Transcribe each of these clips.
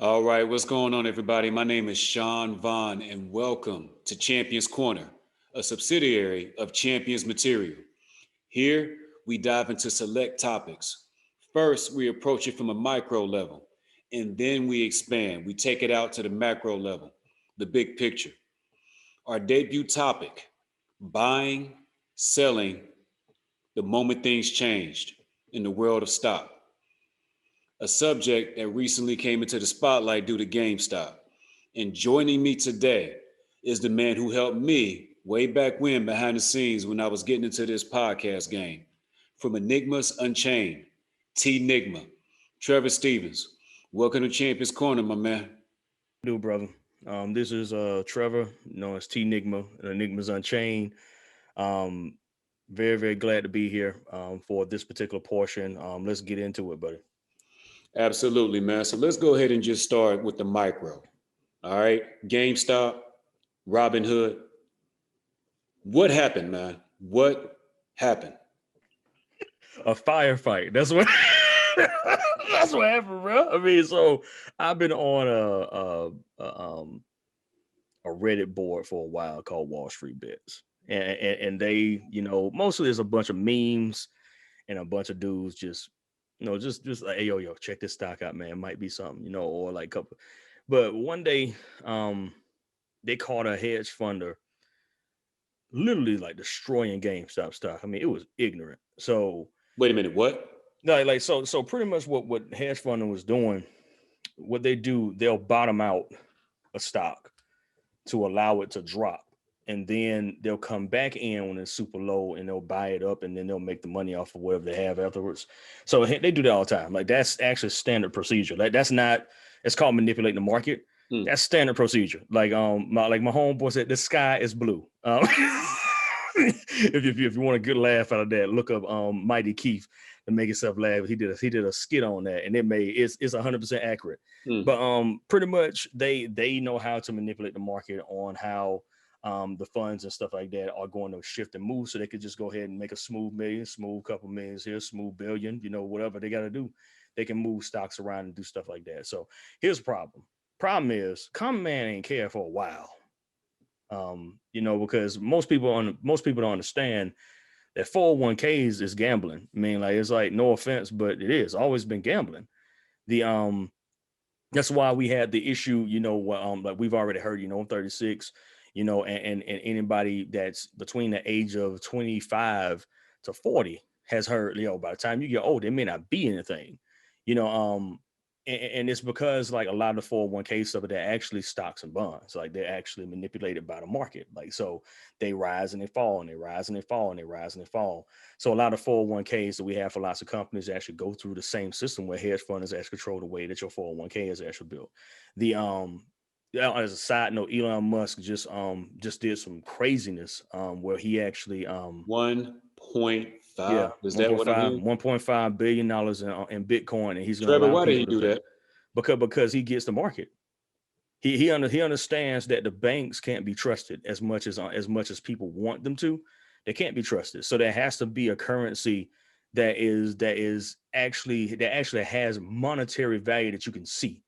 All right, what's going on, everybody? My name is Shawn Vaughn, and welcome to Champions Corner, a subsidiary of Champions Material. Here, we dive into select topics. First, we approach it from a micro level, and then we expand. We take it out to the macro level, the big picture. Our debut topic: buying, selling, the moment things changed in the world of stock, a subject that recently came into the spotlight due to GameStop. And joining me today is the man who helped me way back when behind the scenes when I was getting into this podcast game. From Enigmas Unchained, TNigma, Trevor Stevens. Welcome to Champions Corner, my man. Do brother. This is Trevor, known as TNigma, Enigmas Unchained. Um, very glad to be here for this particular portion. Let's get into it, buddy. Absolutely, man. So let's go ahead and just start with the micro. All right. GameStop, Robinhood. What happened, man? What happened? A firefight. That's what. That's what happened, bro. I mean, so I've been on a Reddit board for a while called Wall Street Bets, and they, mostly there's a bunch of memes and a bunch of dudes just like, hey, yo, check this stock out, man. It might be something, or like couple. But one day, they caught a hedge funder literally like destroying GameStop stock. I mean, it was ignorant. So Wait a minute. What? so pretty much what hedge funding was doing, what they do, they'll bottom out a stock to allow it to drop. And then they'll come back in when it's super low and they'll buy it up and then they'll make the money off of whatever they have afterwards. So they do that all the time. Like that's actually standard procedure. Like that's not, it's called manipulating the market. Hmm. That's standard procedure. My homeboy said the sky is blue. If you want a good laugh out of that, look up Mighty Keith to make yourself laugh. He did a skit on that and it's 100% accurate. Hmm. But pretty much they know how to manipulate the market on how the funds and stuff like that are going to shift and move, so they could just go ahead and make a smooth million, smooth couple millions here, smooth billion, whatever they got to do. They can move stocks around and do stuff like that. So here's the problem. Problem is, common man ain't care for a while. Because most people don't understand that 401ks is gambling. I mean, like it's like no offense, but it is always been gambling. The That's why we had the issue, like we've already heard, I'm 36, and anybody that's between the age of 25 to 40 has heard, by the time you get old, it may not be anything, you know, and it's because like a lot of the 401k stuff, they're actually stocks and bonds. Like they're actually manipulated by the market. Like, so they rise and they fall and they rise and they fall and they rise and they fall. So a lot of 401ks that we have for lots of companies actually go through the same system where hedge funds actually control the way that your 401k is actually built. The As a side note, Elon Musk just did some craziness where he actually 1.5. yeah, Is one that point what I'm five hearing? 1.5 billion dollars in Bitcoin, and he's going to Trevor, allow why did he people do to, that? because he gets the market. He understands that the banks can't be trusted as much as people want them to. They can't be trusted. So there has to be a currency that actually has monetary value that you can see.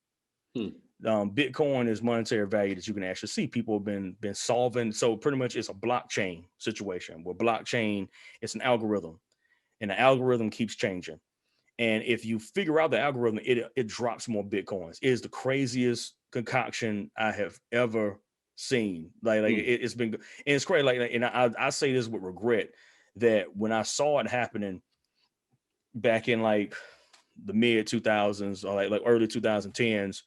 Hmm. Bitcoin is monetary value that you can actually see. People have been solving. So pretty much it's a blockchain situation where blockchain, it's an algorithm, and the algorithm keeps changing. And if you figure out the algorithm, it drops more bitcoins. It is the craziest concoction I have ever seen. Hmm. It's been, and it's crazy. And I say this with regret that when I saw it happening back in like the mid 2000s or like early 2010s,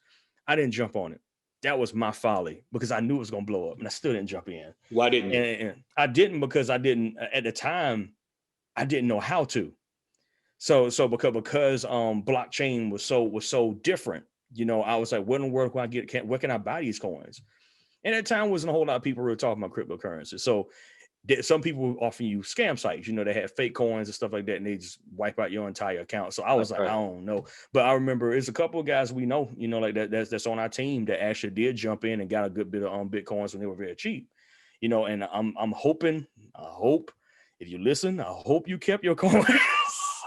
I didn't jump on it. That was my folly because I knew it was gonna blow up, and I still didn't jump in. Why didn't you? And I didn't because I didn't at the time. I didn't know how to. So because blockchain was so different, I was like, what in the world can I get? Where can I buy these coins? And at the time wasn't a whole lot of people who were talking about cryptocurrency. So some people often use scam sites, they have fake coins and stuff like that, and they just wipe out your entire account. So I was That's like, I right. don't know. But I remember it's a couple of guys we know, like that's on our team that actually did jump in and got a good bit of Bitcoins when they were very cheap. And I'm hoping, I hope if you listen, I hope you kept your coins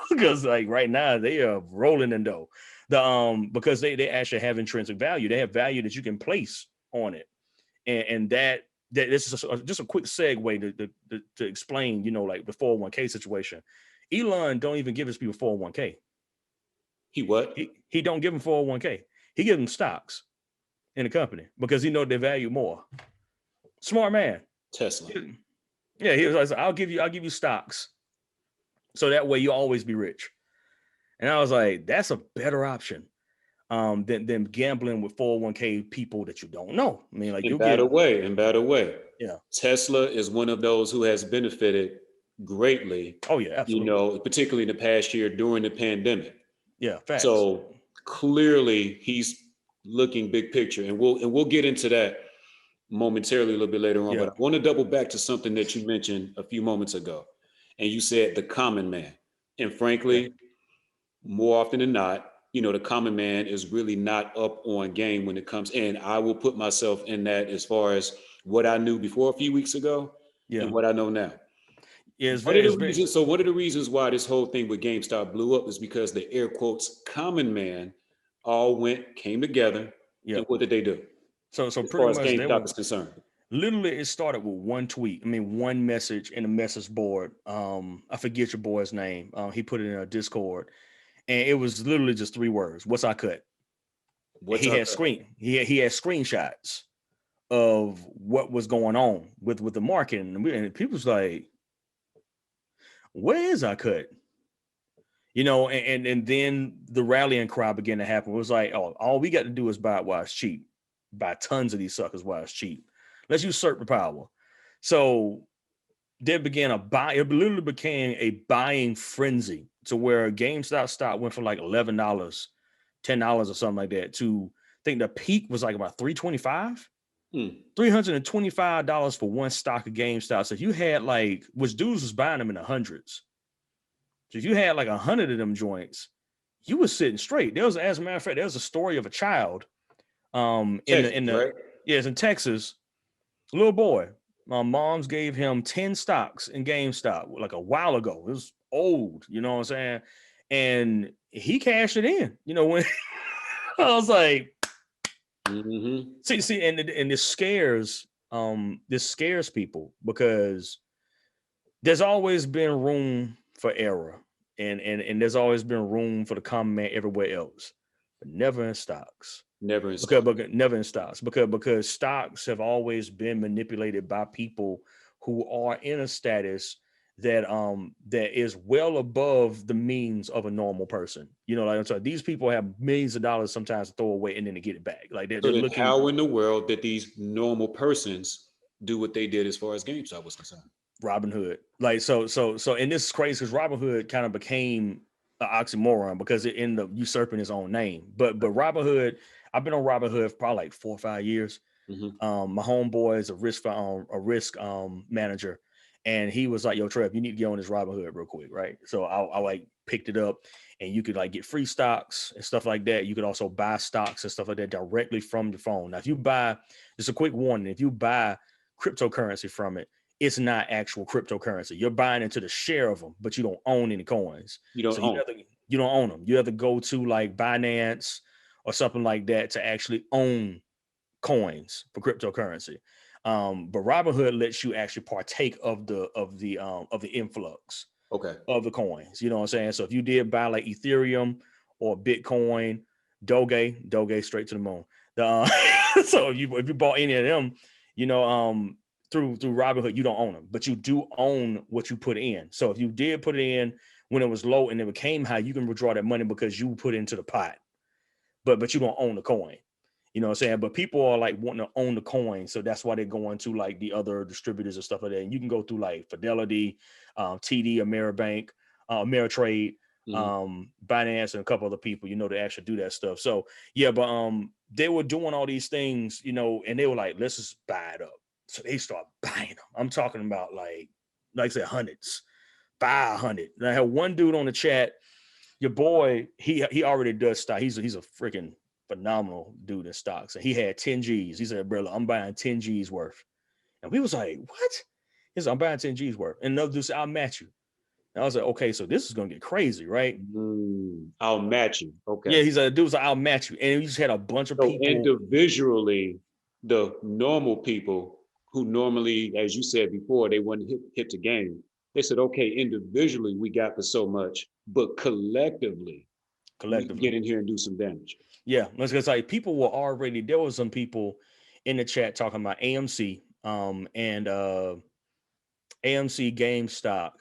because like right now they are rolling in dough. Because they actually have intrinsic value. They have value that you can place on it. And that this is just a quick segue to explain, like the 401k situation. Elon don't even give his people 401k. He what? He don't give them 401k. He gives them stocks in the company because he know they value more. Smart man. Tesla. Yeah, he was like, I'll give you stocks. So that way you'll always be rich. And I was like, that's a better option than gambling with 401k people that you don't know. I mean, like In you'll better get, way, in better way. yeah. Tesla is one of those who has benefited greatly, Oh yeah, absolutely. particularly in the past year during the pandemic. Yeah, facts. So clearly he's looking big picture, and we'll get into that momentarily a little bit later on. Yeah, But I want to double back to something that you mentioned a few moments ago, and you said the common man. And yeah, frankly, more often than not, the common man is really not up on game when it comes in. I will put myself in that as far as what I knew before a few weeks ago and yeah. what I know now. Yeah, One of the reasons, one of the reasons why this whole thing with GameStop blew up is because the air quotes common man all came together, yeah. and what did they do So as pretty far as much they were GameStop is concerned? literally it started with one tweet. I mean, one message in a message board. I forget your boy's name. He put it in a Discord, and it was literally just 3 words. What's I cut? And What's our he had screenshots of what was going on with the market, and people's like, where is I cut? And then the rallying cry began to happen. It was like, oh, all we got to do is buy it while it's cheap. Buy tons of these suckers while it's cheap. Let's usurp the power. So there began it literally became a buying frenzy to where GameStop stock went from like $11, $10 or something like that to I think the peak was like about $325. $325 for one stock of GameStop. So if you had which dudes was buying them in the hundreds. So if you had like 100 of them joints, you were sitting straight. As a matter of fact, there was a story of a child, Texas, right? it's in Texas, little boy. My mom's gave him 10 stocks in GameStop like a while ago. It was old, you know what I'm saying? And he cashed it in, when I was like, Mm-hmm. see, and this scares people because there's always been room for error, and there's always been room for the common man everywhere else, but never in stocks. Never in stock. Because never in stocks because stocks have always been manipulated by people who are in a status that is well above the means of a normal person. Like I'm sorry, these people have millions of dollars sometimes to throw away and then to get it back. Like they're So then, looking. how in the world did these normal persons do what they did as far as GameStop was concerned? Robin Hood. Like and this is crazy because Robin Hood kind of became an oxymoron because it ended up usurping his own name. But Robin Hood, I've been on Robin Hood for probably like 4 or 5 years. Mm-hmm. My homeboy is a risk manager, and he was like, "Yo, Trev, you need to get on this Robin Hood real quick, right?" So I like picked it up, and you could like get free stocks and stuff like that. You could also buy stocks and stuff like that directly from your phone. Now, if you buy, just a quick warning, if you buy cryptocurrency from it, it's not actual cryptocurrency. You're buying into the share of them, but you don't own any coins. You don't So own. you don't own them. You have to go to like Binance or something like that to actually own coins for cryptocurrency. But Robinhood lets you actually partake of the influx Okay. of the coins. You know what I'm saying? So if you did buy like Ethereum or Bitcoin, Doge straight to the moon. So if you bought any of them, through Robinhood, you don't own them, but you do own what you put in. So if you did put it in when it was low and it became high, you can withdraw that money because you put it into the pot. But you don't own the coin. You know what I'm saying? But people are like wanting to own the coin. So that's why they're going to like the other distributors and stuff like that. And you can go through like Fidelity, TD, Ameribank, Ameritrade, Binance, and a couple other people, to actually do that stuff. So yeah, but they were doing all these things, and they were like, let's just buy it up. So they start buying them. I'm talking about like I said, hundreds, buy 100. And I had one dude on the chat, your boy, he already does stock. He's a freaking phenomenal dude in stocks. And he had 10 G's. He said, brother, I'm buying 10 G's worth. And we was like, what? He said, I'm buying 10 G's worth. And another dude said, I'll match you. And I was like, okay, so this is gonna get crazy, right? I'll match you. Okay. Yeah, he's like, dude's like, I'll match you. And he just had a bunch of So people. individually, the normal people who normally, as you said before, they wouldn't hit the game. They said, okay, individually we got for so much, but collectively we can Collectively. get in here and do some damage. Yeah, because like people were already, there was some people in the chat talking about AMC, and AMC GameStop.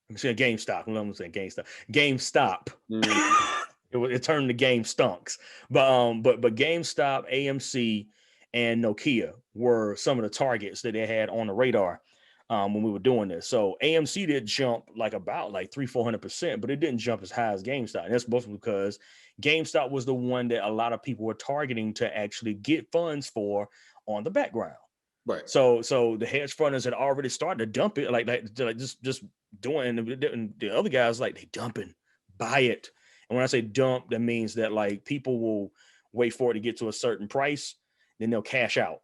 I'm saying GameStop. I'm saying GameStop. GameStop. It turned the game stunks. But GameStop, AMC, and Nokia were some of the targets that they had on the radar when we were doing this. So AMC did jump like about like 300-400%, but it didn't jump as high as GameStop. And that's mostly because GameStop was the one that a lot of people were targeting to actually get funds for on the background. Right. So the hedge funders had already started to dump it, like just doing, and the other guys like, they dumping, buy it. And when I say dump, that means that like people will wait for it to get to a certain price, then they'll cash out,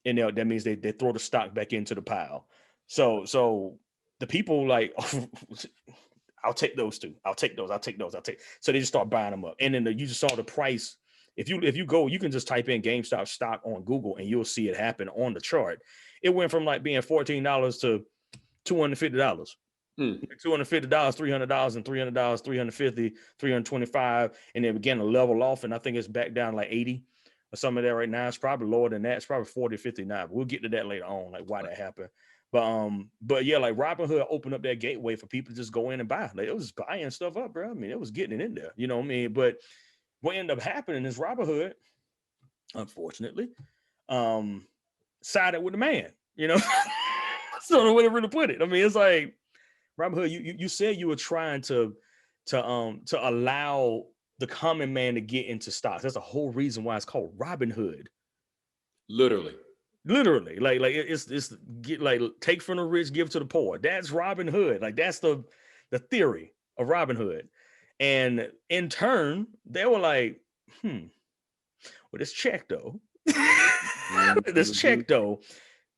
and that means they throw the stock back into the pile. So the people like, I'll take those two. I'll take those. So they just start buying them up, and then you just saw the price. If you go, you can just type in GameStop stock on Google, and you'll see it happen on the chart. It went from like being $14 to $250. $250, $300, and $300, 350, 325, and then began to level off. And I think it's back down like 80 or some of that right now. It's probably lower than that. It's probably 40, 59. But we'll get to that later on, like why that happened. But yeah, like Robinhood opened up that gateway for people to just go in and buy. Like it was buying stuff up, bro. I mean, it was getting it in there. You know what I mean? But what ended up happening is Robinhood, unfortunately, sided with the man. You know, so the way to really put it. I mean, it's like, Robinhood, you said you were trying to allow the common man to get into stocks. That's the whole reason why it's called Robinhood. Literally. Like it's get like take from the rich, give to the poor. That's Robin Hood. Like that's the theory of Robin Hood. And in turn, they were like, well, this check though.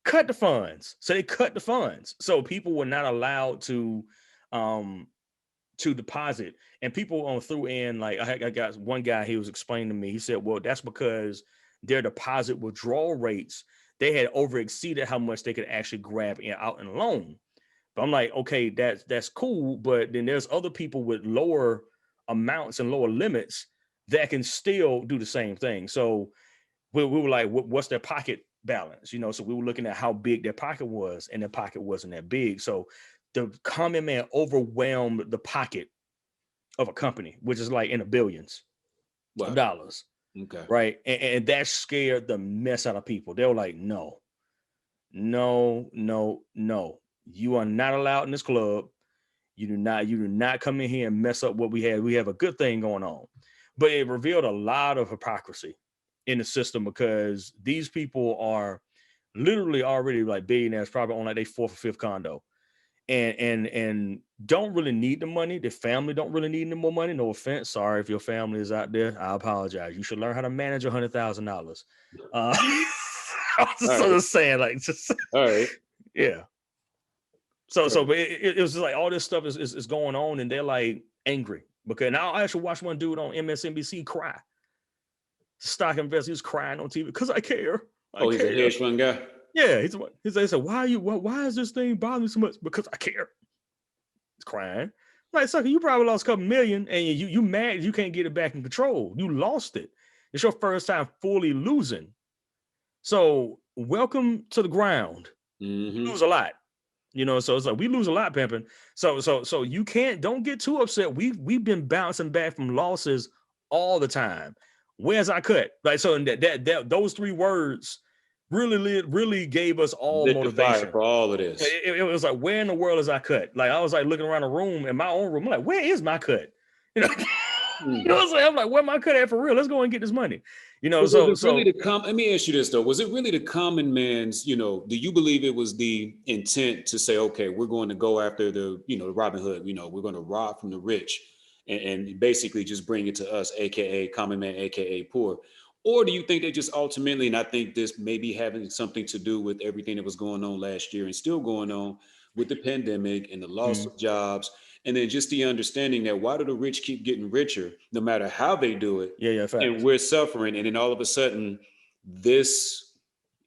Cut the funds. So they cut the funds. So people were not allowed to deposit. And people threw in, like, I got one guy, he was explaining to me, he said, well, that's because their deposit withdrawal rates, they had over exceeded how much they could actually grab out in a loan. But I'm like, okay, that's cool. But then there's other people with lower amounts and lower limits that can still do the same thing. So we were like, what's their pocket balance? You know, so we were looking at how big their pocket was, and their pocket wasn't that big. So the common man overwhelmed the pocket of a company, which is like in the billions of dollars. Okay. Right. And that scared the mess out of people. They were like, no. You are not allowed in this club. You do not come in here and mess up what we have. We have a good thing going on. But it revealed a lot of hypocrisy in the system, because these people are literally already like billionaires, probably on like their fourth or fifth condo. And don't really need the money. The family don't really need any more money. No offense. Sorry if your family is out there. I apologize. You should learn how to manage $100,000. I was just saying, like, just all right. Yeah. But it was just like all this stuff is going on, and they're like angry because now I actually watched one dude on MSNBC cry. Stock investor, he's crying on TV because I care. He's a hedge fund guy. Yeah, he said, why is this thing bothering me so much? Because I care. He's crying. Like, sucker, you probably lost a couple million, and you mad you can't get it back in control. You lost it. It's your first time fully losing. So welcome to the ground. You lose a lot. You know, so it's like we lose a lot, pimping. So you don't get too upset. We've been bouncing back from losses all the time. Where's our cut? Like, so that those three words really gave us all motivation for all of this. It was like, where in the world is our cut? Like, I was like looking around the room, in my own room, I'm like, where is my cut? You know, you know what I'm saying? I'm like, where my cut at for real? Let's go and get this money. You know, really let me ask you this though. Was it really the common man's, you know, do you believe it was the intent to say, okay, we're going to go after the Robin Hood, we're going to rob from the rich and basically just bring it to us, AKA common man, AKA poor? Or do you think they just ultimately, and I think this may be having something to do with everything that was going on last year and still going on, with the pandemic and the loss Mm. of jobs, and then just the understanding that why do the rich keep getting richer no matter how they do it, Yeah, and facts. we're suffering, and then all of a sudden, this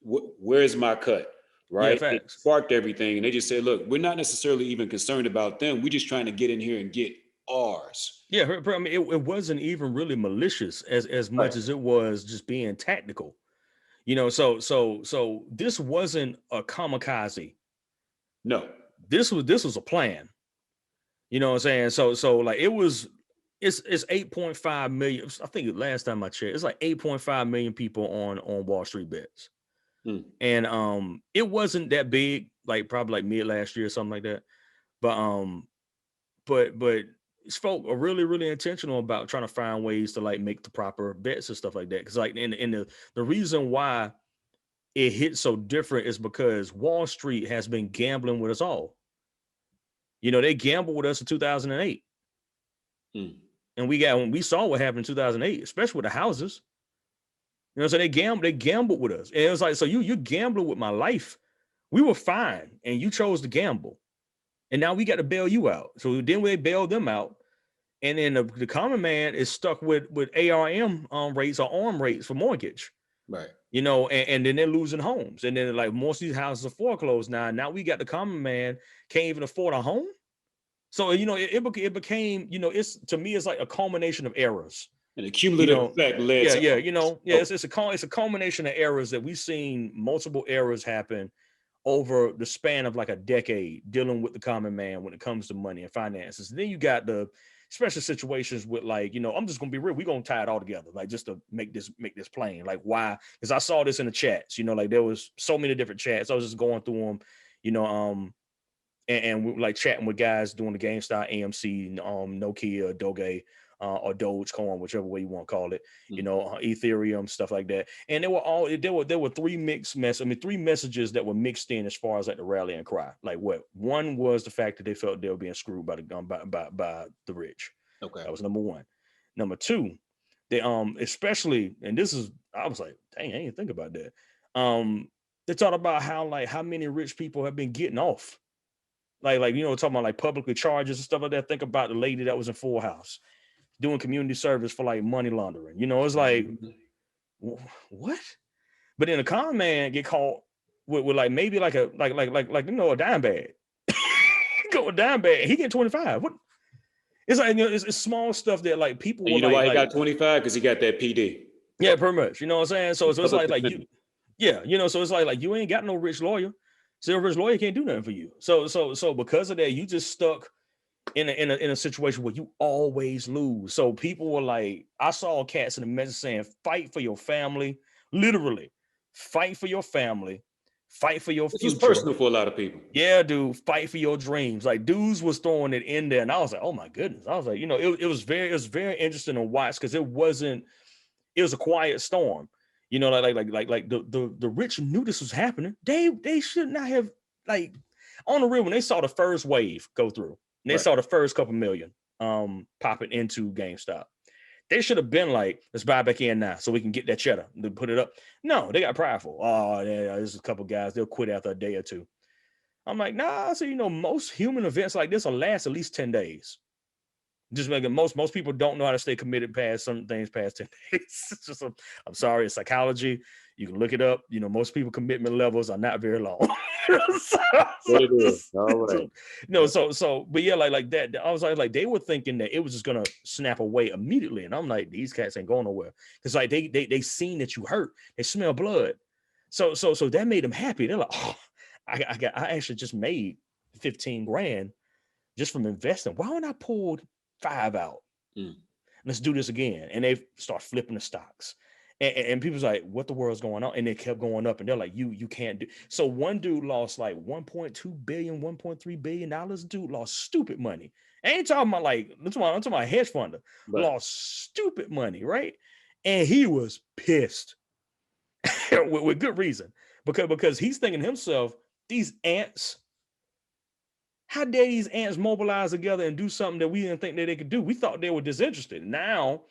where's my cut, Yeah, right? It facts. sparked everything, and they just said, look, we're not necessarily even concerned about them. We're just trying to get in here and get ours. Yeah, I mean, it wasn't even really malicious as Right. much as it was just being tactical. So this wasn't a kamikaze. No. This was a plan. You know what I'm saying? So like it's 8.5 million. I think last time I checked, it's like 8.5 million people on Wall Street bets. Hmm. And it wasn't that big, like probably like mid last year or something like that. But but these folk are really, really intentional about trying to find ways to like make the proper bets and stuff like that. Cause like in the reason why it hit so different is because Wall Street has been gambling with us all. They gambled with us in 2008. Hmm. And when we saw what happened in 2008, especially with the houses. So they gambled with us. And it was like, so you're gambling with my life. We were fine, and you chose to gamble. And now we got to bail you out. So then they bailed them out. And then the common man is stuck with ARM rates or ARM rates for mortgage. Right. And then they're losing homes. And then like most of these houses are foreclosed now. Now we got the common man can't even afford a home. So it became, it's, to me, it's like a culmination of errors. And the You cumulative know, effect led yeah, to yeah, all this. Okay. it's a culmination of errors that we've seen multiple errors happen over the span of like a decade dealing with the common man when it comes to money and finances. And then you got the special situations with like, I'm just gonna be real, we're gonna tie it all together, like just to make this plain. Like why? Because I saw this in the chats, like there was so many different chats. I was just going through them, and we like chatting with guys doing the GameStop, AMC, Nokia, Doge, or Dogecoin, whichever way you want to call it, Hmm. Ethereum, stuff like that. And there were three three messages that were mixed in as far as like the rallying cry. Like what? One was the fact that they felt they were being screwed by by the rich. Okay. That was number one. Number two, they especially, and this is, I was like, dang, I didn't think about that. They talked about how many rich people have been getting off, like talking about like publicly charges and stuff like that. Think about the lady that was in Full House doing community service for like money laundering. It's like, Mhm. what? But then a con man get caught with like maybe like a a dime bag. Go a dime bag. He get 25. What? It's like it's small stuff that like people And will you know why he like got 25? Because he got that PD. yeah, pretty much. You know what I'm saying? So it's Public like defender. you, yeah, so it's like you ain't got no rich lawyer. So a rich lawyer can't do nothing for you. So because of that, you just stuck in a situation where you always lose. So people were like, I saw cats in the message saying, fight for your family, literally, fight for your family, fight for your This was future. personal for a lot of people. Yeah, dude, fight for your dreams. Like dudes was throwing it in there, and I was like, oh my goodness. I was like, it was very interesting to watch because it was a quiet storm. Like the rich knew this was happening. They should not have, like, on the real, when they saw the first wave go through, and they Right. saw the first couple million popping into GameStop. They should have been like, let's buy back in now so we can get that cheddar to put it up. No, they got prideful. Oh, yeah, there's a couple guys, they'll quit after a day or two. I'm like, nah, so most human events like this will last at least 10 days. Just like most people don't know how to stay committed past some things past 10 days. It's just I'm sorry, it's psychology. You can look it up. Most people commitment levels are not very long. so, What it is. All right. so, but yeah, like that. I was like they were thinking that it was just gonna snap away immediately. And I'm like, these cats ain't going nowhere. Because like they seen that you hurt, they smell blood. So that made them happy. They're like, oh, I actually just made 15 grand just from investing. Why don't I pull 5 out? Mm. Let's do this again. And they start flipping the stocks. And people's like, what the world's going on? And they kept going up. And they're like, you can't do. So one dude lost like 1.2 billion, 1.3 billion dollars. Dude lost stupid money. I ain't talking about like, I'm talking about a hedge funder. Right. Lost stupid money, right? And he was pissed with good reason. Because he's thinking to himself, these ants, how dare these ants mobilize together and do something that we didn't think that they could do? We thought they were disinterested. Now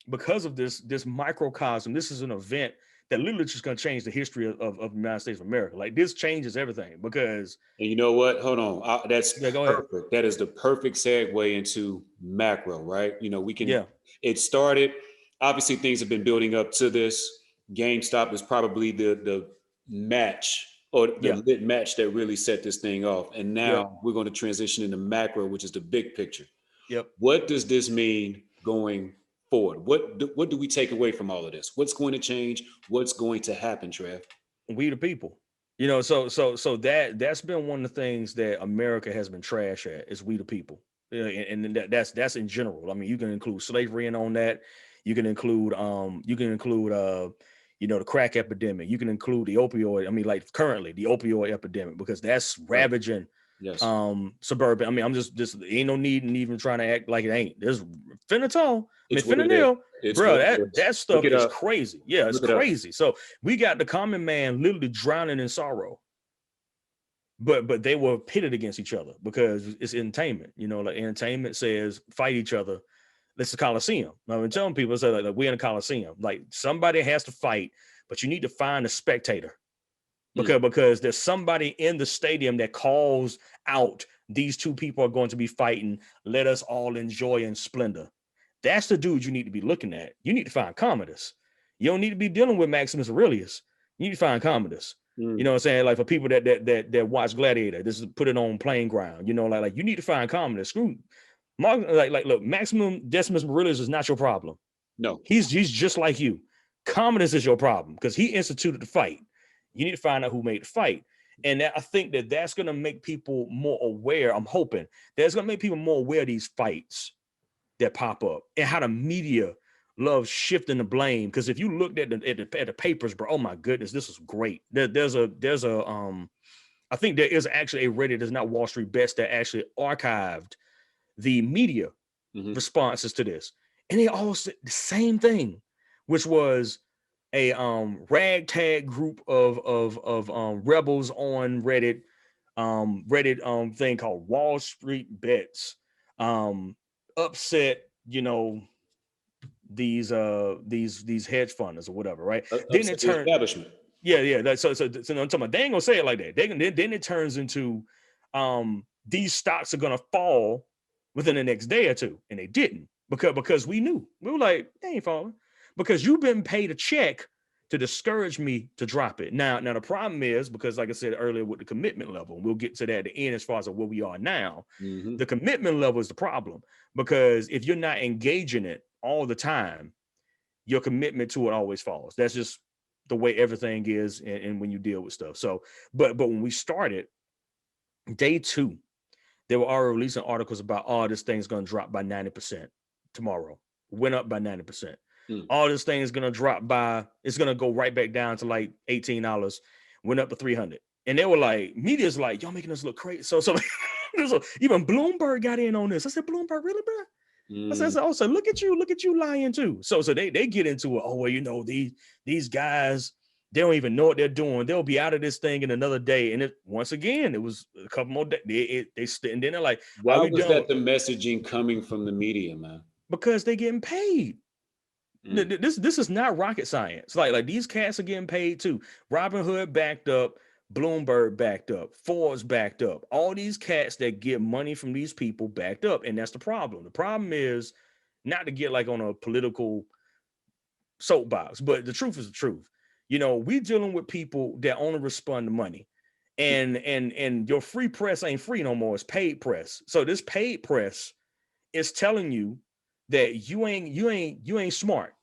because of this microcosm. This is an event that literally just going to change the history of the United States of America. Like this changes everything because And you know what? Hold on. That's yeah, go ahead. perfect. That is the perfect segue into macro, right? We can, Yeah, it started, obviously, things have been building up to this. GameStop is probably the match or the yeah, lit match that really set this thing off. And yep, now we're going to transition into macro, which is the big picture. yep. What does this mean going forward? What do we take away from all of this? What's going to change? What's going to happen, Trev? We the people. You know, so that's been one of the things that America has been trash at is we the people. Yeah, and that's in general. I mean, you can include slavery in on that. You can include the crack epidemic. You can include the opioid. I mean, like currently the opioid epidemic because that's Right. ravaging Yes. suburban. I mean, I'm just ain't no need in even trying to act like it ain't. There's fentanyl. I mean, It's what it is. fentanyl, It's bro. what it That is. that Look stuff it is up. crazy. Yeah, it's Look it up. crazy. So we got the common man literally drowning in sorrow, but they were pitted against each other because it's entertainment. You know, like entertainment says fight each other. This is a coliseum. I've been telling people say like we're in a coliseum. Like somebody has to fight, but you need to find a spectator Mm. because there's somebody in the stadium that calls out these two people are going to be fighting. Let us all enjoy in splendor. That's the dude you need to be looking at. You need to find Commodus. You don't need to be dealing with Maximus Aurelius. You need to find Commodus. You Mm. know what I'm saying? Like for people that watch Gladiator, this is put it on playing ground. You know, like you need to find Commodus. Screw Mark, like look, Maximum Decimus Aurelius is not your problem. No. He's just like you. Commodus is your problem because he instituted the fight. You need to find out who made the fight. And I think that's going to make people more aware. I'm hoping that's going to make people more aware of these fights that pop up and how the media loves shifting the blame. Because if you looked at the papers, bro, oh my goodness, this is great. There's a I think there is actually a Reddit that's not Wall Street Bets that actually archived the media Mm-hmm. responses to this, and they all said the same thing, which was a ragtag group of rebels on Reddit thing called Wall Street Bets um upset these hedge funders or whatever, right? Then it Upset the turned establishment. yeah. So I'm talking about they ain't gonna say it like that. Then it turns into these stocks are gonna fall within the next day or two, and they didn't because we knew we were like they ain't falling because you've been paid a check to discourage me to drop it. Now the problem is because like I said earlier with the commitment level, and we'll get to that at the end as far as where we are now. Mm-hmm. The commitment level is the problem because if you're not engaging it all the time, your commitment to it always falls. That's just the way everything is, and when you deal with stuff. So, but when we started day two, they were already releasing articles about, oh, this thing's going to drop by 90% tomorrow. Went up by 90%. Mm. All this thing is going to drop by, it's going to go right back down to like $18. Went up to 300. And they were like, media's like, y'all making us look crazy. So even Bloomberg got in on this. I said, Bloomberg, really, bro? I said, Mm. also look at you lying too. So they get into it. Oh, well, these guys, they don't even know what they're doing. They'll be out of this thing in another day. And once again, it was a couple more days. And then they're like, are Why we was done? that the messaging coming from the media, man? Because they're getting paid. Mm. This is not rocket science. Like these cats are getting paid too. Robinhood backed up, Bloomberg backed up, Forbes backed up. All these cats that get money from these people backed up, and that's the problem. The problem is not to get like on a political soapbox, but the truth is the truth. We dealing with people that only respond to money, and your free press ain't free no more. It's paid press. So this paid press is telling you that you ain't smart.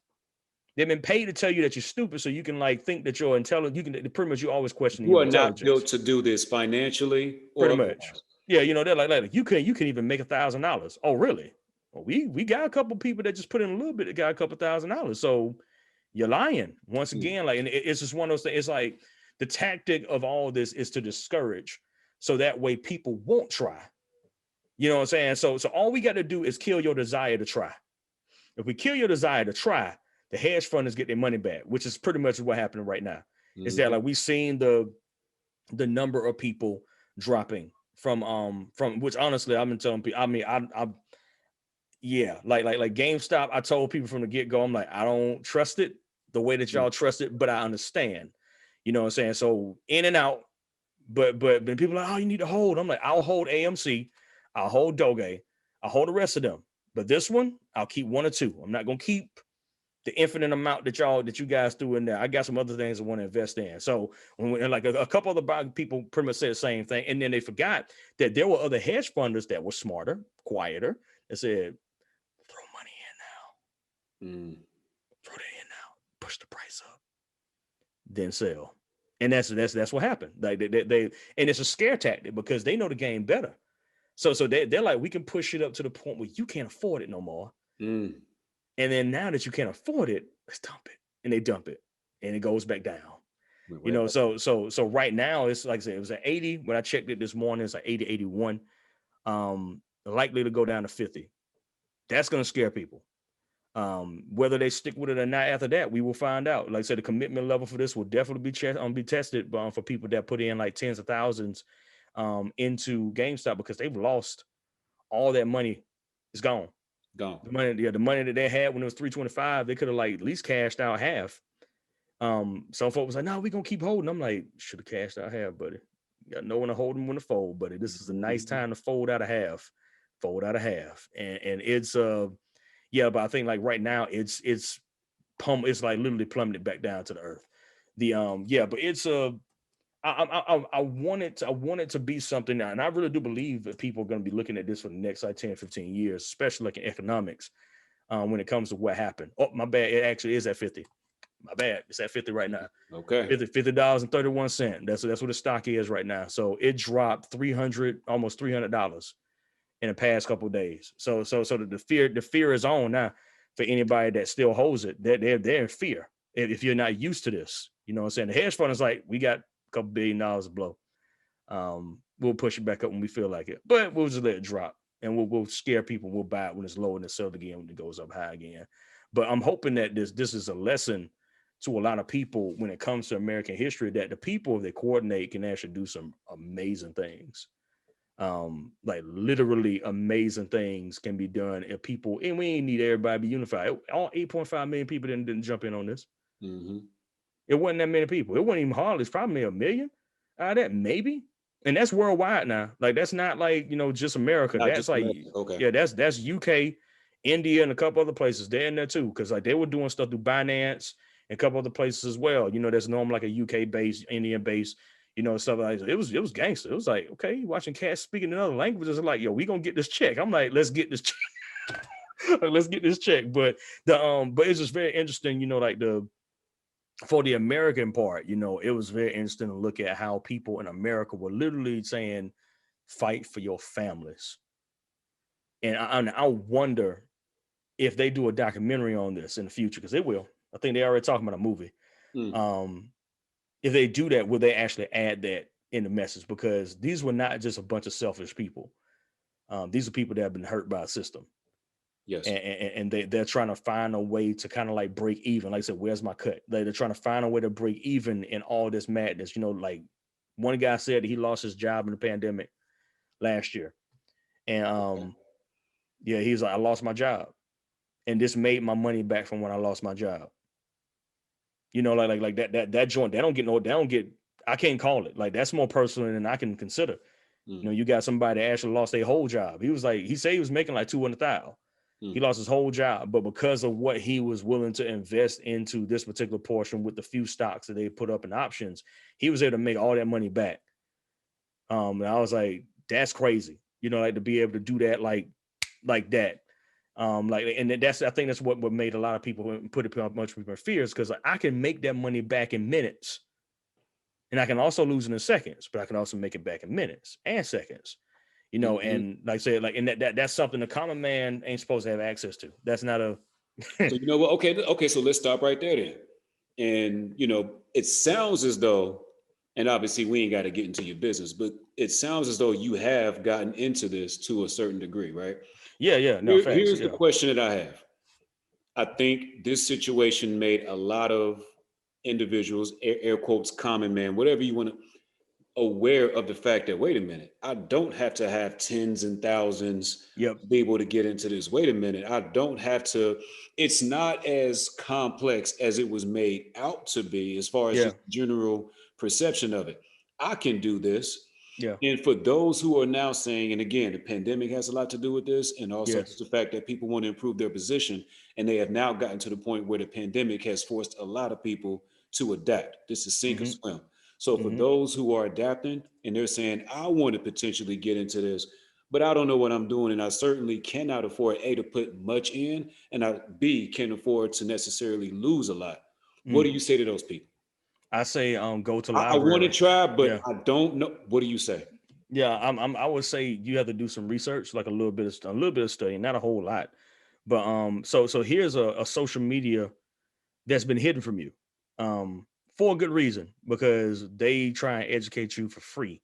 They've been paid to tell you that you're stupid, so you can like think that you're intelligent. You can pretty much you always questioning You your are not built intelligence. to do this financially or Pretty much, otherwise. yeah. They're like you can even make $1,000. Oh, really? Well, we got a couple people that just put in a little bit that got a couple $1,000. So you're lying once Mm. again. Like, and it's just one of those things. It's like the tactic of all this is to discourage, so that way people won't try. You know what I'm saying? So all we got to do is kill your desire to try. If we kill your desire to try, the hedge funders get their money back, which is pretty much what happening right now. Is that Mm-hmm. like we've seen the number of people dropping from which honestly I've been telling people. I mean, I Yeah, like GameStop. I told people from the get-go, I'm like, I don't trust it the way that Mm. y'all trust it, but I understand. You know what I'm saying? So in and out, but when people are like, oh, you need to hold. I'm like, I'll hold AMC, I'll hold Doge, I'll hold the rest of them. But this one, I'll keep one or two. I'm not gonna keep the infinite amount that you guys threw in there. I got some other things I want to invest in. So when like a couple of the people pretty much said the same thing, and then they forgot that there were other hedge funders that were smarter, quieter, and said, throw money in now, throw that in now, push the price up, then sell. And that's what happened. Like they and it's a scare tactic because they know the game better. So they're like, we can push it up to the point where you can't afford it no more. Mm. And then now that you can't afford it, let's dump it. And they dump it. And it goes back down. Went You right know, back. so right now it's like I said, it was at 80. When I checked it this morning, it's like 80, 81. Likely to go down to 50. That's gonna scare people. Whether they stick with it or not after that, we will find out. Like I said, the commitment level for this will definitely be tested for people that put in like tens of thousands into GameStop because they've lost all that money. It's gone. Gone. The money that they had when it was 325, they could have like at least cashed out half. Some folks was like, no, we're gonna keep holding. I'm like, should have cashed out half, buddy. You got no one to hold them when to fold, buddy. This is a nice time to fold out of half. Fold out of half. And it's yeah, but I think like right now it's it's like literally plummeted back down to the earth. Yeah, but it's I want it to be something now, and I really do believe that people are going to be looking at this for the next like 10, 15 years, especially like in economics, when it comes to what happened. Oh, my bad. It actually is at 50. My bad. It's at 50 right now. Okay. $50.31. That's what the stock is right now. So it dropped almost $300 in the past couple of days. So the fear is on now for anybody that still holds it. They're in fear if you're not used to this. You know what I'm saying? The hedge fund is like, we got a couple $1 billion to blow. We'll push it back up when we feel like it, but we'll just let it drop and we'll scare people. We'll buy it when it's low and then sell it again when it goes up high again. But I'm hoping that this is a lesson to a lot of people when it comes to American history, that the people, if they coordinate, can actually do some amazing things. Like literally amazing things can be done if people, and we ain't need everybody to be unified. All 8.5 million people didn't jump in on this. Mm-hmm. It wasn't that many people. It wasn't even hardly. It's probably a million out of that, maybe. And that's worldwide now. Like that's not like, just America. Not That's just like, America. Okay. yeah, that's UK, India, and a couple other places. They're in there too. Cause like they were doing stuff through Binance and a couple other places as well. There's normally like a UK based, Indian based, stuff like that. It was gangster. It was like, okay, you watching cats speaking in other languages. Like, yo, we gonna get this check. I'm like, let's get this check. Let's get this check. But but it's just very interesting, like for the American part, it was very interesting to look at how people in America were literally saying, fight for your families. And I wonder if they do a documentary on this in the future, because they will. I think they already talking about a movie. Mm. If they do that, will they actually add that in the message? Because these were not just a bunch of selfish people. These are people that have been hurt by a system. Yes. And they're trying to find a way to kind of like break even. Like I said, where's my cut? They're trying to find a way to break even in all this madness. Like one guy said he lost his job in the pandemic last year. And yeah, he's like, I lost my job. And this made my money back from when I lost my job. Like that joint, they don't get, I can't call it. Like that's more personal than I can consider. Mm. You got somebody that actually lost their whole job. He said he was making like 200,000. He lost his whole job, but because of what he was willing to invest into this particular portion with the few stocks that they put up in options, he was able to make all that money back. And I was like, that's crazy, like to be able to do that, like that. And I think that's what made a lot of people put it on much more fears, because I can make that money back in minutes, and I can also lose it in seconds, but I can also make it back in minutes and seconds. And like I said, like, and that's something the common man ain't supposed to have access to. That's not a. So you know what? Okay. So let's stop right there then. And it sounds as though, and obviously we ain't got to get into your business, but it sounds as though you have gotten into this to a certain degree, right? Yeah, no facts. Here's the Yeah, question that I have. I think this situation made a lot of individuals, air quotes, common man, whatever you want to, aware of the fact that, wait a minute, I don't have to have tens and thousands Yep. to be able to get into this. Wait a minute, I don't have to. It's not as complex as it was made out to be as far as Yeah. just general perception of it. I can do this. Yeah. And for those who are now saying, and again, the pandemic has a lot to do with this, and also just Yes. the fact that people want to improve their position, and they have now gotten to the point where the pandemic has forced a lot of people to adapt. This is sink or Mm-hmm. swim. So for Mm-hmm. those who are adapting and they're saying, I want to potentially get into this, but I don't know what I'm doing, and I certainly cannot afford A to put much in, and I B can't afford to necessarily lose a lot. What Mm. do you say to those people? I say go to I want to library. try, but Yeah. I don't know. What do you say? Yeah, I would say you have to do some research, like a little bit of studying, not a whole lot. But so here's a social media that's been hidden from you. For a good reason, because they try and educate you for free.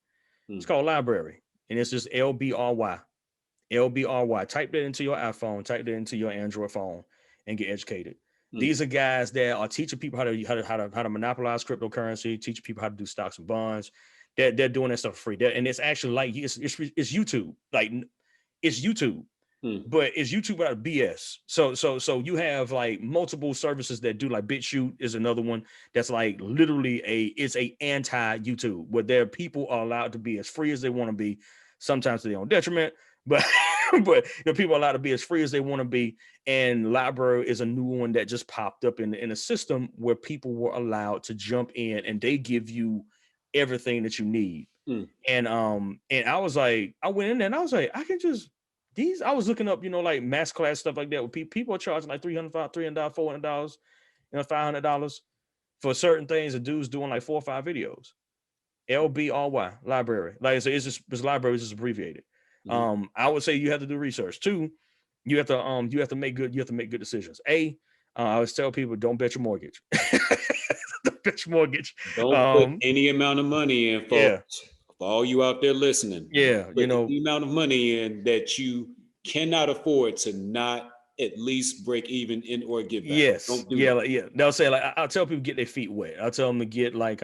It's Hmm. called Library, and it's just LBRY. LBRY. Type that into your iPhone, type that into your Android phone, and get educated. Hmm. These are guys that are teaching people how to monopolize cryptocurrency, teaching people how to do stocks and bonds. They're doing that stuff for free. And it's actually like it's YouTube. Like it's YouTube, Hmm. but it's YouTube without BS. So you have like multiple services that do, like BitChute is another one that's like literally it's a anti YouTube, where their people are allowed to be as free as they want to be, sometimes to their own detriment, but but the people are allowed to be as free as they want to be. And Library is a new one that just popped up in a system where people were allowed to jump in, and they give you everything that you need. Hmm. And I was like, I went in there and I was like, I can just these. I was looking up, like mass class stuff like that. With people are charging like $300, $400, $500 for certain things. A dude's doing like 4 or 5 videos. LBRY library. Like, so it's library is just abbreviated. Hmm. I would say you have to do research. Two, you have to make good decisions. I always tell people, don't bet your mortgage. Don't bet your mortgage. Don't put Um, any amount of money in, yeah, folks. For all you out there listening, don't yeah, put any amount of money in that you cannot afford to not at least break even in or give back. yes, Don't do yeah, that. like, yeah. They'll say, like, I'll tell people get their feet wet. I'll tell them to get like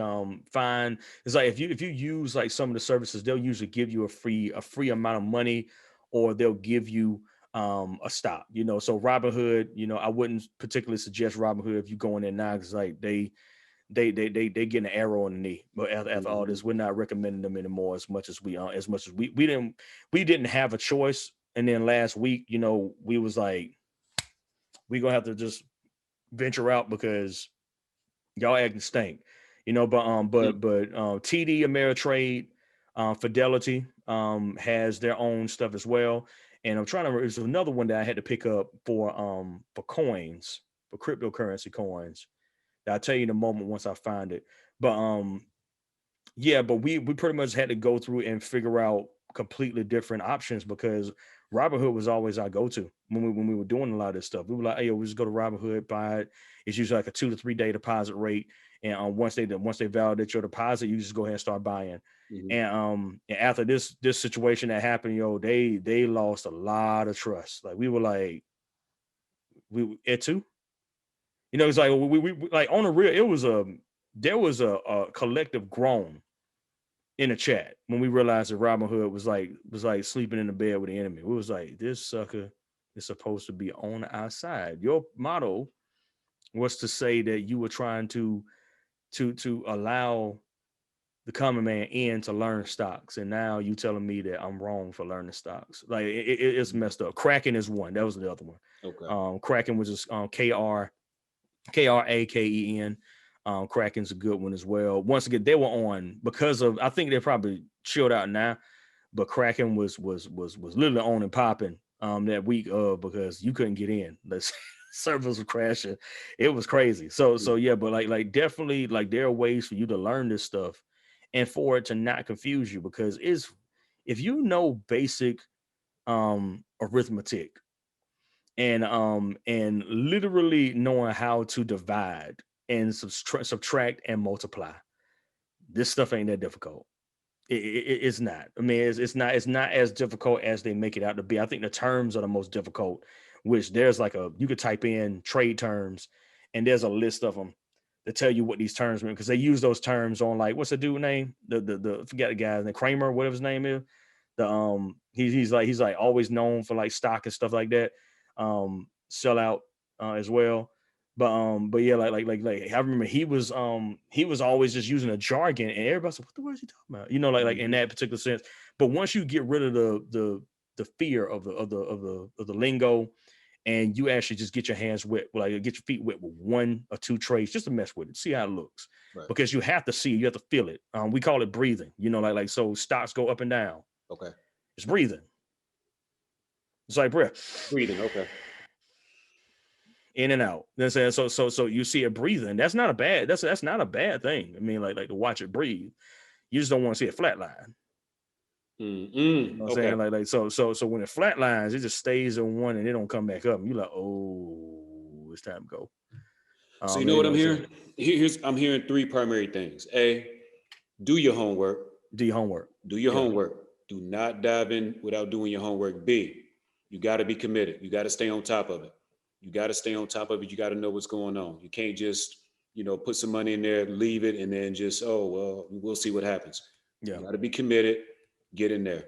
find. It's like if you use like some of the services, they'll usually give you a free amount of money, or they'll give you a stop. So Robinhood, I wouldn't particularly suggest Robinhood if you go in there now, because like they get an arrow in the knee. But after all Mhm. this, we're not recommending them anymore as much as we didn't have a choice. And then last week, we was like, we gonna have to just venture out because y'all acting stink. Hmm. But TD Ameritrade, Fidelity has their own stuff as well. And I'm trying to. There's another one that I had to pick up for coins, for cryptocurrency coins. That I'll tell you in a moment once I find it. But yeah, but we pretty much had to go through and figure out completely different options, because Robinhood was always our go-to when we were doing a lot of this stuff. We were like, hey, we just go to Robinhood, buy it. It's usually like a 2 to 3 day deposit rate, and once they validate your deposit, you just go ahead and start buying. Mhm. And after this situation that happened, they lost a lot of trust. Like we were like, we it too. It's like we like on the real. It was there was a collective groan in the chat when we realized that Robin Hood was like sleeping in the bed with the enemy. We was like, this sucker is supposed to be on our side. Your motto was to say that you were trying to allow the common man in to learn stocks, and now you telling me that I'm wrong for learning stocks. Like it's Mhm. messed up. Kraken is one. That was the other one. Okay. Kraken was just Kraken. Kraken's a good one as well. Once again, they were on because of, I think they probably chilled out now, but Kraken was literally on and popping that week because you couldn't get in. The servers were crashing. It was crazy. So Mhm. yeah, but like definitely, like, there are ways for you to learn this stuff and for it to not confuse you, because it's if you know basic arithmetic and literally knowing how to divide and subtract and multiply, this stuff ain't that difficult. It's not. I mean, it's not as difficult as they make it out to be. I think the terms are the most difficult, which there's like you could type in trade terms, and there's a list of them to tell you what these terms mean, because they use those terms on, like, what's the dude name? The forget the guy, the Kramer, whatever his name is. He's like always known for like stock and stuff like that. Sell out as well. But yeah, like I remember he was always just using a jargon, and everybody's like, what the word is he talking about? Like in that particular sense. But once you get rid of the fear of the lingo, and you actually just get your hands wet, like get your feet wet with one or two trades, just to mess with it, see how it looks. Right. Because you have to see, you have to feel it. We call it breathing, like so stocks go up and down. Okay. It's breathing. It's like breath. Breathing, okay. In and out. So you see it breathing. That's not a bad, that's not a bad thing. I mean, like to watch it breathe. You just don't want to see it flatline. You know what I'm saying? Like so when it flatlines, it just stays in one and it don't come back up. And you're like, oh, it's time to go. So you know what I'm hearing? I'm hearing three primary things. A, do your homework. Do your homework. Do your homework. Do not dive in without doing your homework. B, you got to be committed. You got to stay on top of it. You got to stay on top of it. You got to know what's going on. You can't just, put some money in there, leave it, and then just, oh, well, we'll see what happens. Yeah. You got to be committed. Get in there.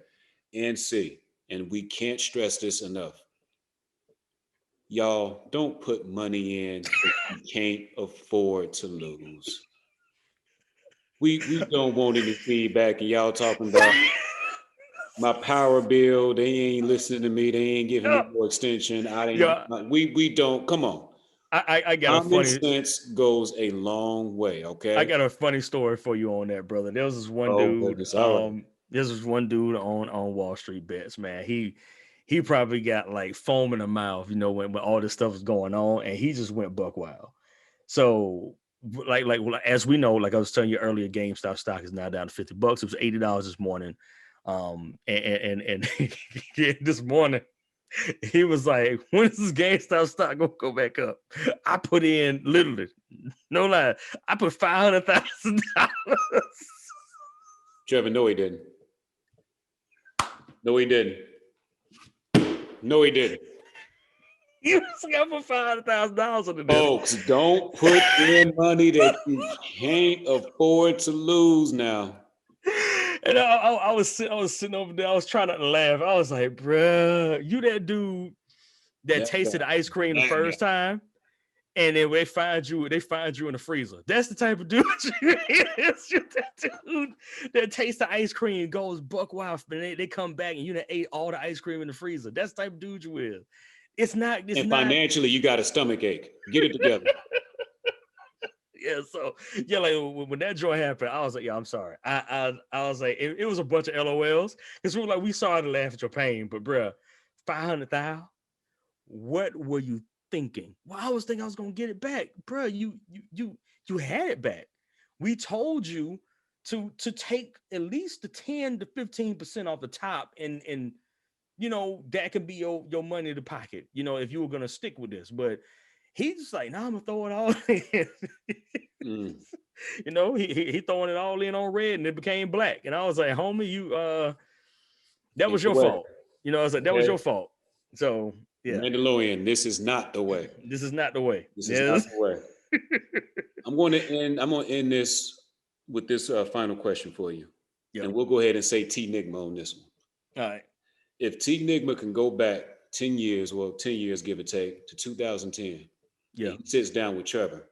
And C, and we can't stress this enough. Y'all, don't put money in if you can't afford to lose. We don't want any feedback, and y'all talking about my power bill. They ain't listening to me. They ain't giving me more extension. We don't. Come on. I got common sense goes a long way. Okay. I got a funny story for you on that, brother. There was this one dude. This was one dude on Wall Street Bets, man. He probably got like foam in the mouth, when all this stuff was going on, and he just went buck wild. So like as we know, like I was telling you earlier, GameStop stock is now down to $50. It was $80 this morning. And this morning he was like, when is this GameStop stock gonna go back up? I put in, literally, no lie, I put $500,000. Trevor, no, he didn't. No, he didn't. No, he didn't. You got for $500,000 on the Folks, don't put in money that you can't afford to lose now. And I was sitting over there. I was trying not to laugh. I was like, bruh, you that dude that tasted ice cream the first time, and then they find you in the freezer. That's the type of dude you is. That dude that tastes the ice cream, goes buck wild, and they come back and you done ate all the ice cream in the freezer. That's the type of dude you is. It's not. Financially, you got a stomach ache. Get it together. Yeah, so yeah, like when that joint happened, I was like, yeah, I'm sorry. I was like, it was a bunch of LOLs because we were like, we sorry to laugh at your pain, but bruh, 500,000. What were you thinking? Well, I was thinking I was gonna get it back, bruh. You had it back. We told you to take at least the 10 to 15% off the top, and that can be your money to pocket. If you were gonna stick with this, but. He's just like, I'm gonna throw it all in. He throwing it all in on red, and it became black. And I was like, homie, that was your fault. I was like, that was your fault. So yeah, Mandalorian, this is not the way. This is not the way. This is not the way. I'm going to end this with this final question for you, and we'll go ahead and say TNigma on this one. All right. If TNigma can go back 10 years, give or take, to 2010. Yeah. He sits down with Trevor,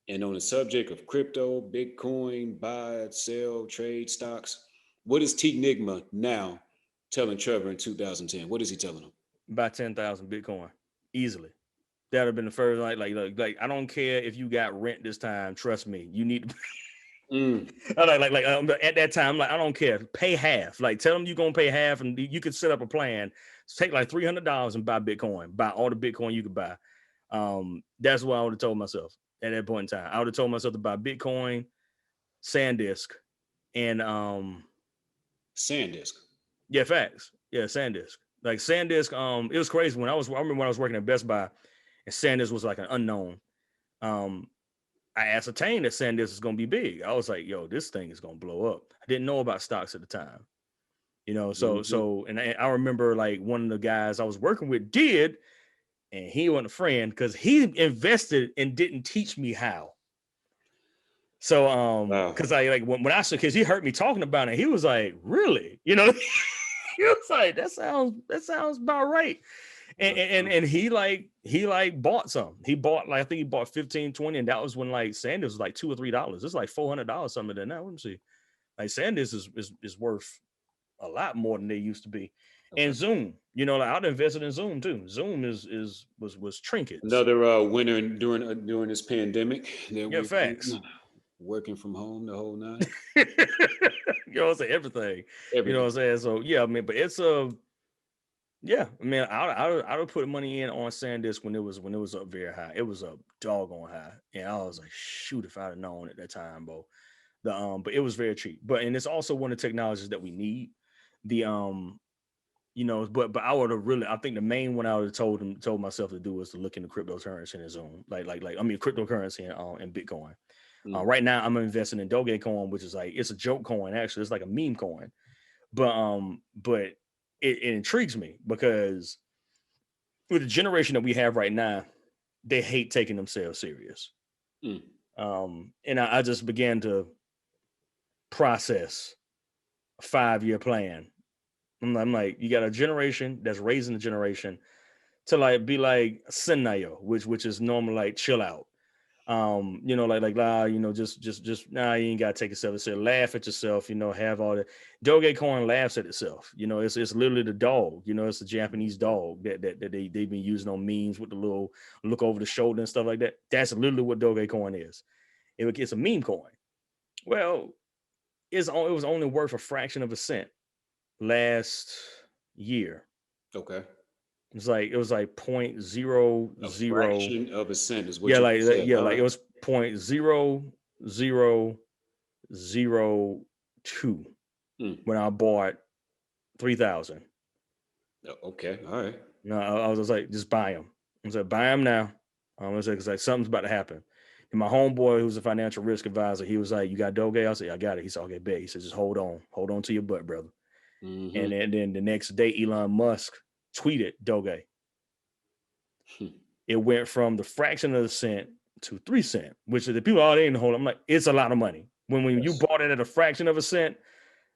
and on the subject of crypto, Bitcoin, buy, sell, trade stocks, what is TNigma now telling Trevor in 2010? What is he telling him? Buy 10,000 Bitcoin easily. That'd have been the first. Like I don't care if you got rent this time. Trust me, you need to. At that time, like I don't care. Pay half. Like tell them you're gonna pay half, and you could set up a plan. Take like $300 and buy Bitcoin. Buy all the Bitcoin you could buy. That's what I would have told myself at that point in time. I would have told myself to buy Bitcoin, SanDisk, and SanDisk. Yeah, facts. Yeah, SanDisk. Like SanDisk, it was crazy I remember when I was working at Best Buy, and SanDisk was like an unknown. I ascertained that SanDisk is gonna be big. I was like, yo, this thing is gonna blow up. I didn't know about stocks at the time. And I remember like one of the guys I was working with did. And he wasn't a friend because he invested and didn't teach me how. So Wow. because I like when I said, because he heard me talking about it, he was like, really? You know, he was like, that sounds about right. And he like bought some. He bought like, I think he bought 15, 20, and that was when like Sanders was like $2 or $3. It's like $400 something than that. Let me see. Like Sanders is worth a lot more than they used to be. Okay. And Zoom, you know, like I'd invested in Zoom too. Zoom was trinkets. Another winner during this pandemic that Yeah, we're facts. in, working from home the whole nine. You know what I'm saying? Everything. You know what I'm Everything. saying? So yeah, I mean, but it's a yeah, I mean, I would put money in on SanDisk when it was up very high. It was a doggone high, and I was like, shoot, if I'd have known at that time, bro. But it was very cheap. But and it's also one of the technologies that we need. The you know, but I would have really, I think the main one I would have told myself to do was to look into cryptocurrency and Zoom, like I mean cryptocurrency and Bitcoin. Mm. Right now, I'm investing in Dogecoin, which is like it's a joke coin actually. It's like a meme coin, but it intrigues me because with the generation that we have right now, they hate taking themselves serious. Mm. And I just began to process a 5-year plan. I'm like, you got a generation that's raising the generation to like be like Sennayo, which is normal, like chill out. You know, you know, just nah, you ain't gotta take yourself serious. Laugh at yourself, you know, have all the Dogecoin laughs at itself. You know, it's literally the dog, you know, it's a Japanese dog that they've been using on memes with the little look over the shoulder and stuff like that. That's literally what Dogecoin is. It's a meme coin. Well, it was only worth a fraction of a cent last year. Okay. It was like point zero A zero. fraction of a cent is what Yeah, you like said. yeah, All like right. it was point 0.0002 Mm. when I bought 3,000. Okay. All right. No, I was just like, just buy them. I said, buy them now. I was like, something's about to happen. And my homeboy, who's a financial risk advisor, he was like, "You got Doge?" I said, "I got it." He said, "Okay, bet." He said, "Just hold on to your butt, brother." Mm-hmm. And then the next day, Elon Musk tweeted Doge. Hmm. It went from the fraction of a cent to 3 cents, which is the people all they didn't hold. I'm like, it's a lot of money. When you Yes. bought it at a fraction of a cent,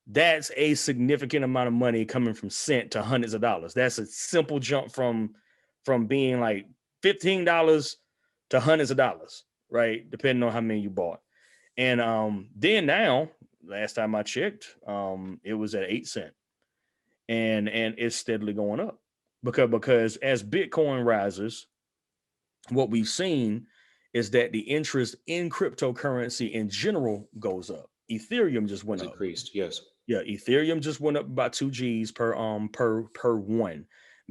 that's a significant amount of money coming from cent to hundreds of dollars. That's a simple jump from being like $15 to hundreds of dollars, right? Depending on how many you bought. And then now, last time I checked, it was at 8 cents. And it's steadily going up. Because as Bitcoin rises, what we've seen is that the interest in cryptocurrency in general goes up. Ethereum just went Has up. increased. Yes. Yeah, Ethereum just went up about 2 G's per one.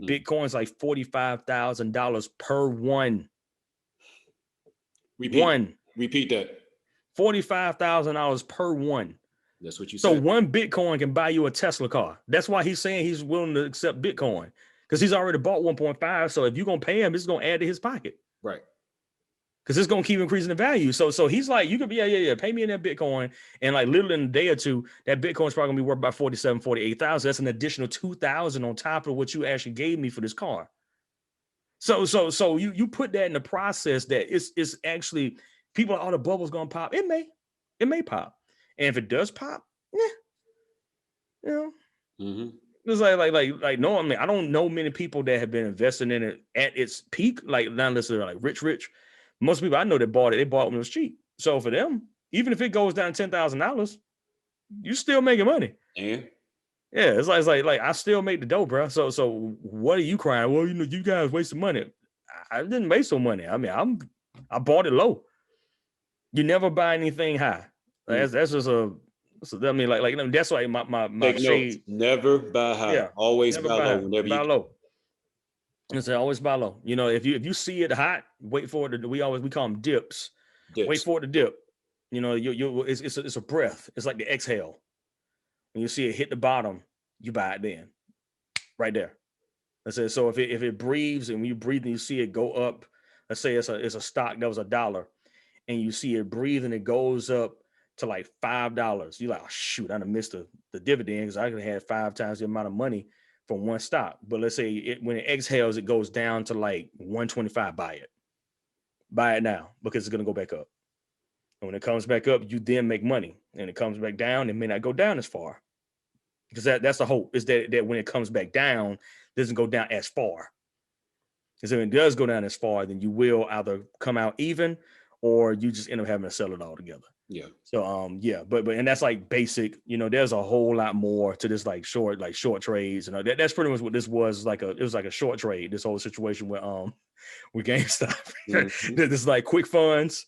Mm. Bitcoin's like $45,000 per one. Repeat. One. Repeat that. $45,000 per one. That's what you So said. one Bitcoin can buy you a Tesla car. That's why he's saying he's willing to accept Bitcoin. Because he's already bought 1.5. So if you're gonna pay him, it's gonna add to his pocket. Right. Because it's gonna keep increasing the value. So he's like, you could be, yeah, pay me in that Bitcoin. And like literally in a day or two, that Bitcoin's probably gonna be worth about 47, 48,000. That's an additional 2,000 on top of what you actually gave me for this car. So you put that in the process that it's actually people, all the bubbles gonna pop. It may pop. And if it does pop, yeah, you know, Mm-hmm. it's like no, I mean, I don't know many people that have been investing in it at its peak, like not necessarily like rich. Most people I know that bought it, they bought it when it was cheap. So for them, even if it goes down $10,000, you still making money. And Yeah, it's like I still make the dough, bro. So what are you crying? Well, you know, you guys wasted money. I didn't waste no money. I mean, I bought it low. You never buy anything high. That's just I mean, like that's why my take notes. shade. Never buy high. Yeah, Always never buy buy low high. whenever you Buy can. low. And say always buy low. You know, if you see it hot, wait for it to. We call them dips. Wait Dips. for it to dip. You know, it's a breath. It's like the exhale. When you see it hit the bottom, you buy it then, right there. I said so if it breathes and when you breathe and you see it go up, let's say it's a stock that was $1, and you see it breathe and it goes up to like $5. You're like, oh shoot, I done missed the dividend because I could have had 5 times the amount of money from one stock. But let's say when it exhales, it goes down to like 125. Buy it now because it's gonna go back up. And when it comes back up, you then make money. And it comes back down, it may not go down as far. Because that's the hope, is that when it comes back down, it doesn't go down as far. Because if it does go down as far, then you will either come out even, or you just end up having to sell it all together. Yeah. So yeah, but and that's like basic. There's a whole lot more to this, like short trades. That's pretty much what this was. It was like a short trade. This whole situation with GameStop. Mm-hmm. This is like quick funds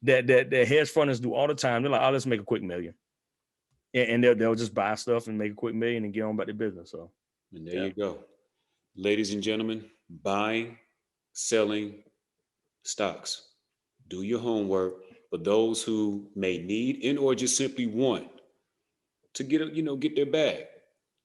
that hedge funders do all the time. They're like, oh, let's make a quick million, and they'll just buy stuff and make a quick million and get on about their business. So And there you go. Ladies and gentlemen, buying, selling stocks. Do your homework. For those who may need and or just simply want to get their bag.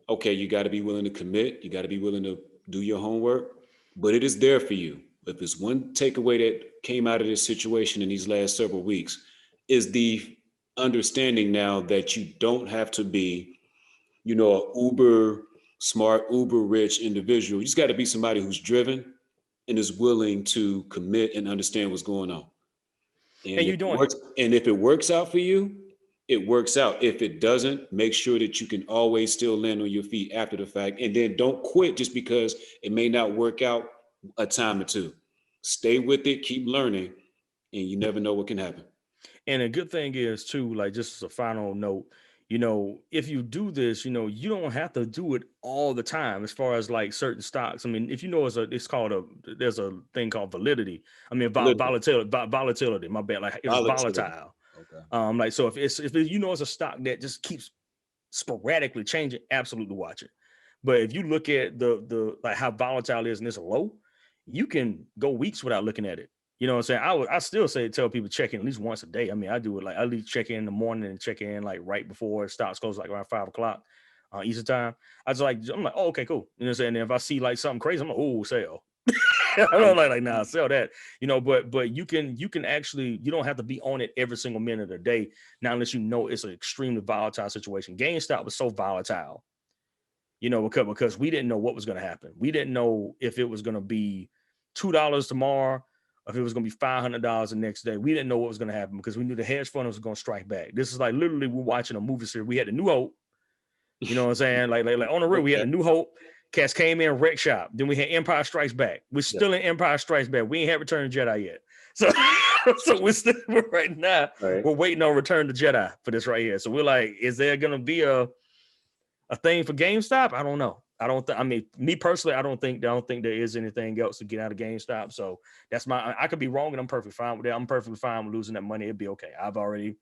Okay, you got to be willing to commit. You got to be willing to do your homework, but it is there for you. If there's one takeaway that came out of this situation in these last several weeks, is the understanding now that you don't have to be, a uber smart, uber rich individual. You just got to be somebody who's driven and is willing to commit and understand what's going on. and And you're if it doing works, and if it works out for you, it works out. If it doesn't, make sure that you can always still land on your feet after the fact. And then don't quit just because it may not work out a time or two. Stay with it, keep learning, and you never know what can happen. And a good thing is too, like just as a final note, if you do this, you don't have to do it all the time. As far as like certain stocks, I mean, if there's a thing called validity. I mean, Literally, volatility. My bad, like it was volatility. volatile. Okay. Like so, if it's a stock that just keeps sporadically changing, absolutely watch it. But if you look at the like how volatile it is and it's low, you can go weeks without looking at it. You know what I'm saying? I still tell people check in at least once a day. I mean, I do it like I at least check in the morning and check in like right before stocks close, like around 5 o'clock Eastern time. I'm like, oh, okay, cool. You know what I'm saying? And if I see like something crazy, I'm like, oh, sell. I'm like, nah, sell that. But you can actually, you don't have to be on it every single minute of the day. Now, unless it's an extremely volatile situation. GameStop was so volatile, because we didn't know what was going to happen. We didn't know if it was going to be $2 tomorrow, or if it was going to be $500 the next day. We didn't know what was going to happen because we knew the hedge fund was going to strike back. This is like literally we're watching a movie series. We had a New Hope. You know what I'm saying? Like on the real, we had Okay. a New Hope. Cats came in, wreck shop. Then we had Empire Strikes Back. We're Yeah. still in Empire Strikes Back. We ain't had Return of Jedi yet. So, so right now, All right. we're waiting on Return to Jedi for this right here. So we're like, is there gonna be a thing for GameStop? I don't know. I mean, me personally, I don't think there is anything else to get out of GameStop. So that's I could be wrong, and I'm perfectly fine with that. I'm perfectly fine with losing that money. It'd be okay. I've already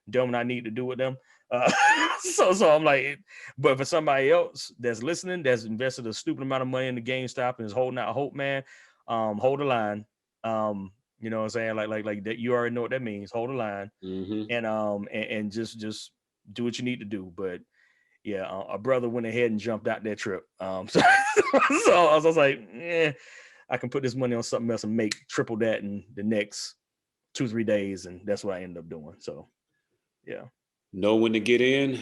done what I need to do with them. So I'm like, but for somebody else that's listening, that's invested a stupid amount of money in the GameStop and is holding out hope, man, hold the line. You know what I'm saying? Like that, you already know what that means. Hold the line, Mm-hmm. and just do what you need to do. But yeah, our brother went ahead and jumped out that trip. So I was like, I can put this money on something else and make triple that in the next 2-3 days, and that's what I ended up doing. So yeah. Know when to get in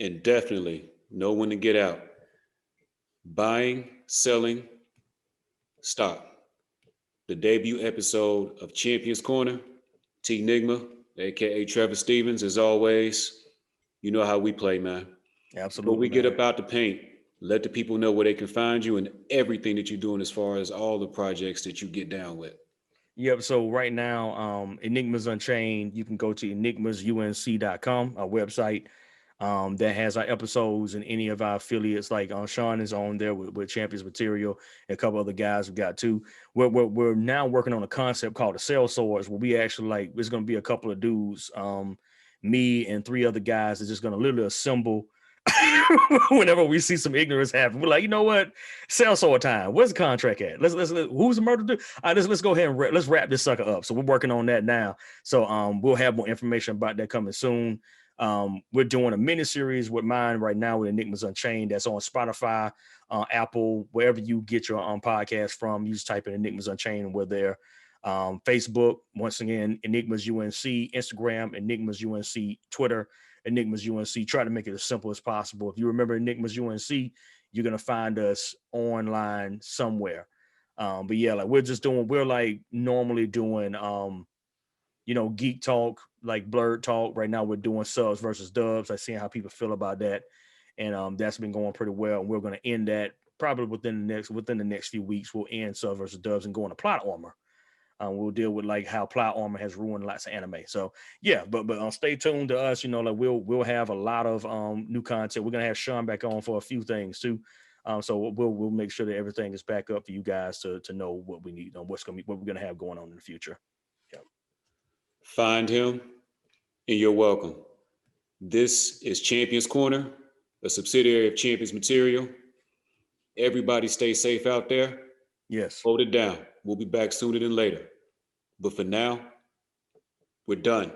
and definitely know when to get out. Buying, selling, stock. The debut episode of Champions Corner. TNigma, aka Trevor Stevens, as always. You know how we play, man. Before Absolutely, we get man. up out the paint, let the people know where they can find you and everything that you're doing as far as all the projects that you get down with. Yep. So right now, Enigmas Unchained, you can go to enigmasunc.com, our website, that has our episodes and any of our affiliates. Like Shawn is on there with Champions Material, and a couple other guys we got too. We're now working on a concept called the Cell Swords, where we actually like there's going to be a couple of dudes, me and 3 other guys are just going to literally assemble. Whenever we see some ignorance happen, we're like, you know what? Sell sword time. Where's the contract at? Let's who's the murder? All right, let's go ahead and let's wrap this sucker up. So we're working on that now. So we'll have more information about that coming soon. We're doing a mini series with mine right now with Enigmas Unchained. That's on Spotify, Apple, wherever you get your podcast from. You just type in Enigmas Unchained and we're there. Facebook, once again, Enigmas UNC, Instagram, Enigmas UNC, Twitter, Enigmas UNC. Try to make it as simple as possible. If you remember Enigmas UNC, you're gonna find us online somewhere. But yeah, like we're like normally doing geek talk, like blurred talk. Right now we're doing subs versus dubs. I see how people feel about that. And that's been going pretty well. And we're going to end that probably within the next few weeks. We'll end subs versus dubs and go into plot armor. We'll deal with like how plot armor has ruined lots of anime. So yeah, but stay tuned to us. Like we'll have a lot of new content. We're gonna have Shawn back on for a few things too. So we'll make sure that everything is back up for you guys to know what we need and what we're gonna have going on in the future. Yeah. Find him, and you're welcome. This is Champions Corner, a subsidiary of Champions Material. Everybody stay safe out there. Yes. Hold it down. We'll be back sooner than later. But for now, we're done.